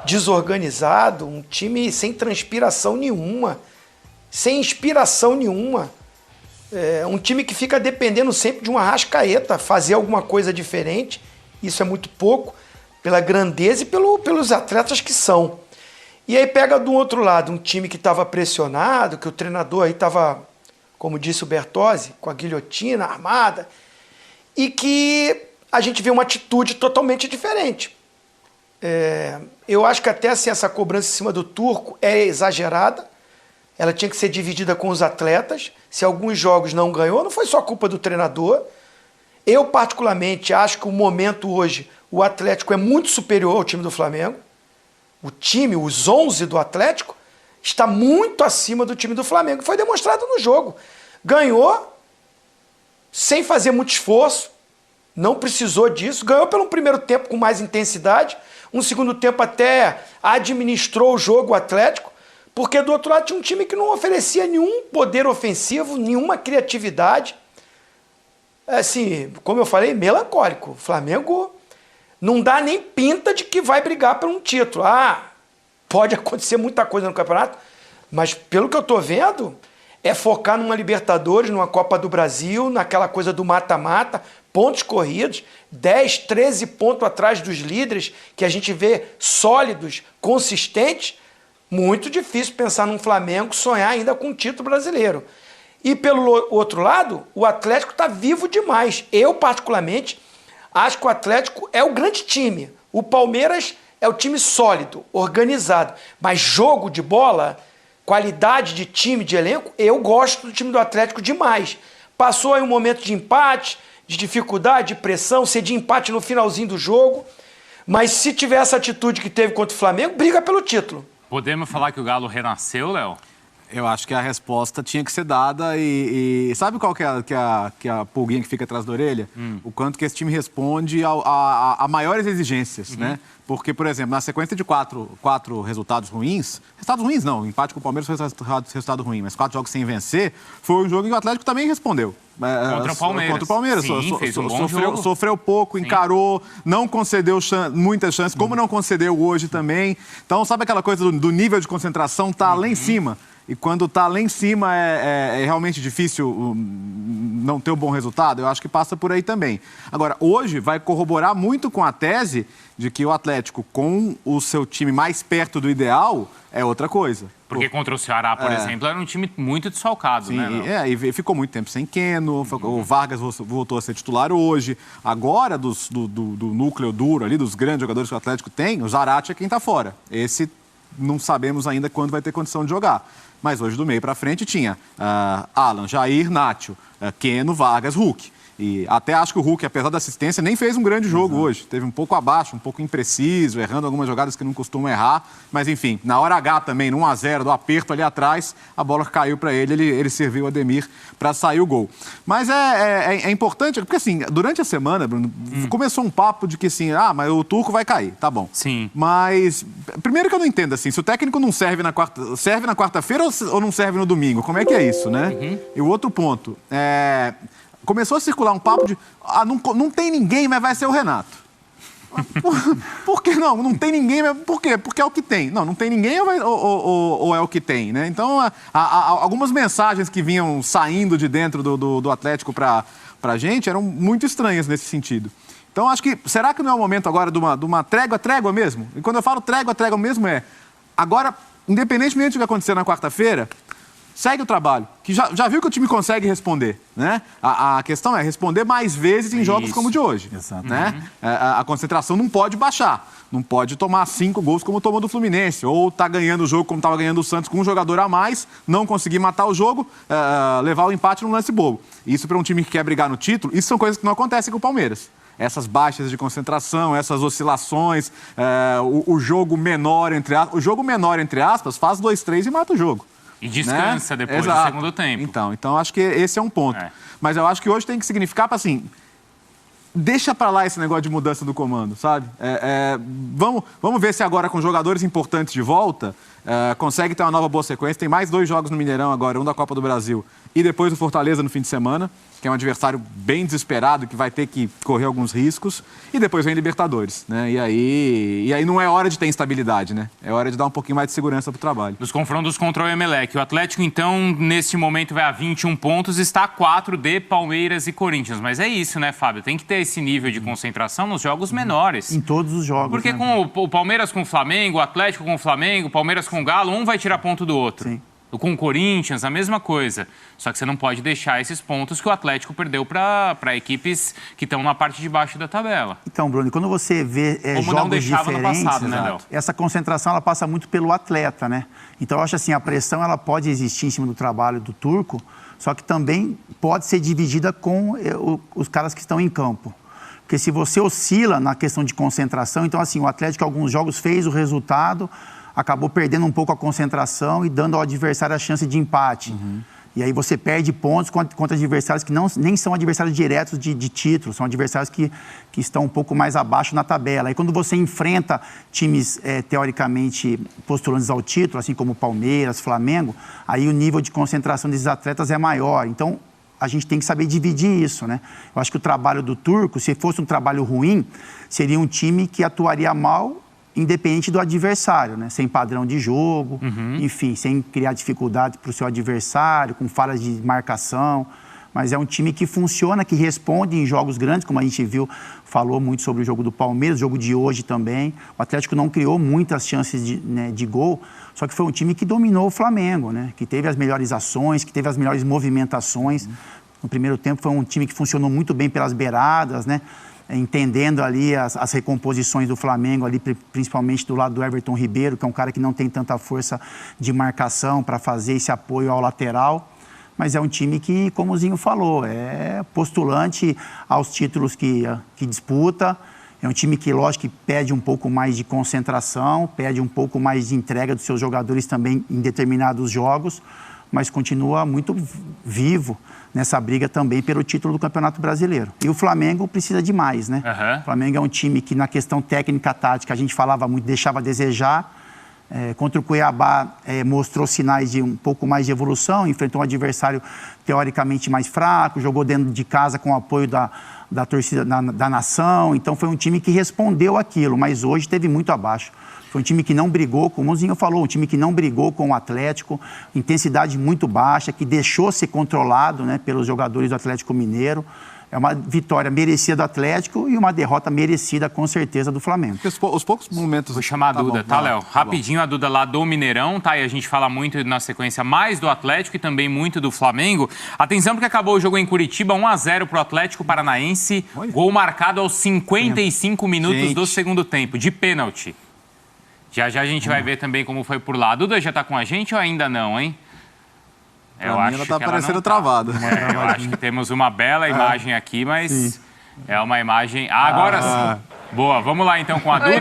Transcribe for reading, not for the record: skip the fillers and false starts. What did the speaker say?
desorganizado, um time sem transpiração nenhuma, sem inspiração nenhuma. Um time que fica dependendo sempre de uma Arrascaeta, fazer alguma coisa diferente. Isso é muito pouco, pela grandeza e pelos atletas que são. E aí pega do outro lado um time que estava pressionado, que o treinador aí estava, como disse o Bertozzi, com a guilhotina armada, e que a gente vê uma atitude totalmente diferente. Eu acho que até assim, essa cobrança em cima do Turco é exagerada. Ela tinha que ser dividida com os atletas. Se alguns jogos não ganhou, não foi só culpa do treinador. Eu, particularmente, acho que o momento hoje, o Atlético é muito superior ao time do Flamengo. O time, os 11 do Atlético, está muito acima do time do Flamengo. Foi demonstrado no jogo. Ganhou sem fazer muito esforço, não precisou disso. Ganhou pelo primeiro tempo com mais intensidade. Um segundo tempo até administrou o jogo, o Atlético, porque do outro lado tinha um time que não oferecia nenhum poder ofensivo, nenhuma criatividade. Assim, como eu falei, melancólico. O Flamengo não dá nem pinta de que vai brigar por um título. Pode acontecer muita coisa no campeonato, mas pelo que eu estou vendo, é focar numa Libertadores, numa Copa do Brasil, naquela coisa do mata-mata, pontos corridos, 10, 13 pontos atrás dos líderes, que a gente vê sólidos, consistentes. Muito difícil pensar num Flamengo sonhar ainda com um título brasileiro. E pelo outro lado, o Atlético está vivo demais. Eu, particularmente, acho que o Atlético é o grande time. O Palmeiras é o time sólido, organizado. Mas jogo de bola, qualidade de time, de elenco, eu gosto do time do Atlético demais. Passou aí um momento de empate, de dificuldade, de pressão, ser de empate no finalzinho do jogo. Mas se tiver essa atitude que teve contra o Flamengo, briga pelo título. Podemos falar que o Galo renasceu, Léo? Eu acho que a resposta tinha que ser dada e sabe qual que é a pulguinha que fica atrás da orelha? O quanto que esse time responde a maiores exigências, né? Porque, por exemplo, na sequência de quatro resultados ruins não, empate com o Palmeiras foi resultado ruim, mas 4 jogos sem vencer, foi um jogo em que o Atlético também respondeu. Contra o Palmeiras. Sim, fez um bom jogo. Sofreu pouco, encarou, não concedeu muitas chances, como não concedeu hoje também. Então, sabe aquela coisa do nível de concentração tá lá em cima? E quando está lá em cima é realmente difícil não ter um bom resultado? Eu acho que passa por aí também. Agora, hoje vai corroborar muito com a tese de que o Atlético, com o seu time mais perto do ideal, é outra coisa. Porque contra o Ceará, por exemplo, era um time muito desfalcado, sim, né? E ficou muito tempo sem Keno, o Vargas voltou a ser titular hoje. Agora, do núcleo duro ali, dos grandes jogadores que o Atlético tem, o Zarate é quem está fora. Esse não sabemos ainda quando vai ter condição de jogar. Mas hoje, do meio para frente, tinha Alan, Jair, Nacho, Keno, Vargas, Hulk. E até acho que o Hulk, apesar da assistência, nem fez um grande jogo hoje. Teve um pouco abaixo, um pouco impreciso, errando algumas jogadas que não costuma errar. Mas, enfim, na hora H também, no 1-0, do aperto ali atrás, a bola caiu para ele serviu o Ademir para sair o gol. Mas é importante, porque assim, durante a semana, Bruno, começou um papo de que assim, mas o Turco vai cair, tá bom. Sim. Mas, primeiro que eu não entendo, assim, se o técnico não serve na quarta-feira ou não serve no domingo, como é que é isso, né? E o outro ponto, começou a circular um papo de não tem ninguém, mas vai ser o Renato. Por que não? Não tem ninguém, mas por quê? Porque é o que tem. Não tem ninguém ou é o que tem, né? Então, algumas mensagens que vinham saindo de dentro do Atlético pra gente eram muito estranhas nesse sentido. Então, acho que, será que não é o momento agora de uma trégua mesmo? E quando eu falo trégua mesmo agora, independentemente do que acontecer na quarta-feira, segue o trabalho, que já viu que o time consegue responder, né? A questão é responder mais vezes em jogos como o de hoje. Exato. Né? A concentração não pode baixar, não pode tomar 5 gols como tomou do Fluminense, ou tá ganhando o jogo como estava ganhando o Santos com um jogador a mais, não conseguir matar o jogo, levar o empate num lance bobo. Isso para um time que quer brigar no título, isso são coisas que não acontecem com o Palmeiras. Essas baixas de concentração, essas oscilações, o jogo menor, entre aspas, faz 2-3 e mata o jogo. E descansa, né? Depois do segundo tempo. Então acho que esse é um ponto. Mas eu acho que hoje tem que significar para assim, deixa para lá esse negócio de mudança do comando, sabe? Vamos ver se agora com jogadores importantes de volta, consegue ter uma nova boa sequência. Tem mais 2 jogos no Mineirão agora, um da Copa do Brasil e depois o Fortaleza no fim de semana, que é um adversário bem desesperado, que vai ter que correr alguns riscos. E depois vem Libertadores, né? E aí não é hora de ter instabilidade, né? É hora de dar um pouquinho mais de segurança pro trabalho. Dos confrontos contra o Emelec. O Atlético, então, neste momento vai a 21 pontos, está a 4 de Palmeiras e Corinthians. Mas é isso, né, Fábio? Tem que ter esse nível de concentração nos jogos menores. Em todos os jogos. Porque né? com o Palmeiras com o Flamengo, o Atlético com o Flamengo, o Palmeiras com o Galo, um vai tirar ponto do outro. Sim. Com o Corinthians, a mesma coisa. Só que você não pode deixar esses pontos que o Atlético perdeu para equipes que estão na parte de baixo da tabela. Então, Bruno, quando você vê Como não jogos deixava no diferentes, passado, né, Léo? essa concentração ela passa muito pelo atleta, né? Então, eu acho assim, a pressão ela pode existir em cima do trabalho do Turco, só que também pode ser dividida com os caras que estão em campo. Porque se você oscila na questão de concentração, então assim, o Atlético em alguns jogos fez o resultado, acabou perdendo um pouco a concentração e dando ao adversário a chance de empate. E aí você perde pontos contra adversários que nem são adversários diretos de título, são adversários que estão um pouco mais abaixo na tabela. Aí quando você enfrenta times teoricamente postulantes ao título, assim como Palmeiras, Flamengo, aí o nível de concentração desses atletas é maior. Então a gente tem que saber dividir isso, né? Eu acho que o trabalho do Turco, se fosse um trabalho ruim, seria um time que atuaria mal independente do adversário, né? Sem padrão de jogo, enfim, sem criar dificuldade para o seu adversário, com falhas de marcação. Mas é um time que funciona, que responde em jogos grandes, como a gente viu, falou muito sobre o jogo do Palmeiras, o jogo de hoje também. O Atlético não criou muitas chances de gol, só que foi um time que dominou o Flamengo, né? Que teve as melhores ações, que teve as melhores movimentações. No primeiro tempo foi um time que funcionou muito bem pelas beiradas, né? Entendendo ali as recomposições do Flamengo, ali, principalmente do lado do Everton Ribeiro, que é um cara que não tem tanta força de marcação para fazer esse apoio ao lateral. Mas é um time que, como o Zinho falou, é postulante aos títulos que disputa. É um time que, lógico, que pede um pouco mais de concentração, pede um pouco mais de entrega dos seus jogadores também em determinados jogos, mas continua muito vivo nessa briga também pelo título do Campeonato Brasileiro. E o Flamengo precisa de mais, né? O Flamengo é um time que, na questão técnica-tática, a gente falava muito, deixava a desejar. Contra o Cuiabá, mostrou sinais de um pouco mais de evolução, enfrentou um adversário teoricamente mais fraco, jogou dentro de casa com o apoio da torcida, da nação. Então, foi um time que respondeu aquilo, mas hoje teve muito abaixo. Foi um time que não brigou, como o Zinho falou, um time que não brigou com o Atlético, intensidade muito baixa, que deixou ser controlado, né, pelos jogadores do Atlético Mineiro. É uma vitória merecida do Atlético e uma derrota merecida, com certeza, do Flamengo. Os poucos momentos... Vou chamar a Duda, tá, Léo? Rapidinho, a Duda lá do Mineirão, tá? E a gente fala muito na sequência mais do Atlético e também muito do Flamengo. Atenção, porque acabou o jogo em Curitiba, 1-0 pro Atlético Paranaense. Olha. Gol marcado aos 55 minutos do segundo tempo, de pênalti. Já a gente vai ver também como foi por lá. A Duda já tá com a gente ou ainda não, hein? Eu acho ela tá parecendo travada. Eu acho que temos uma bela imagem aqui, mas é uma imagem... agora sim. Boa, vamos lá então com a Duda.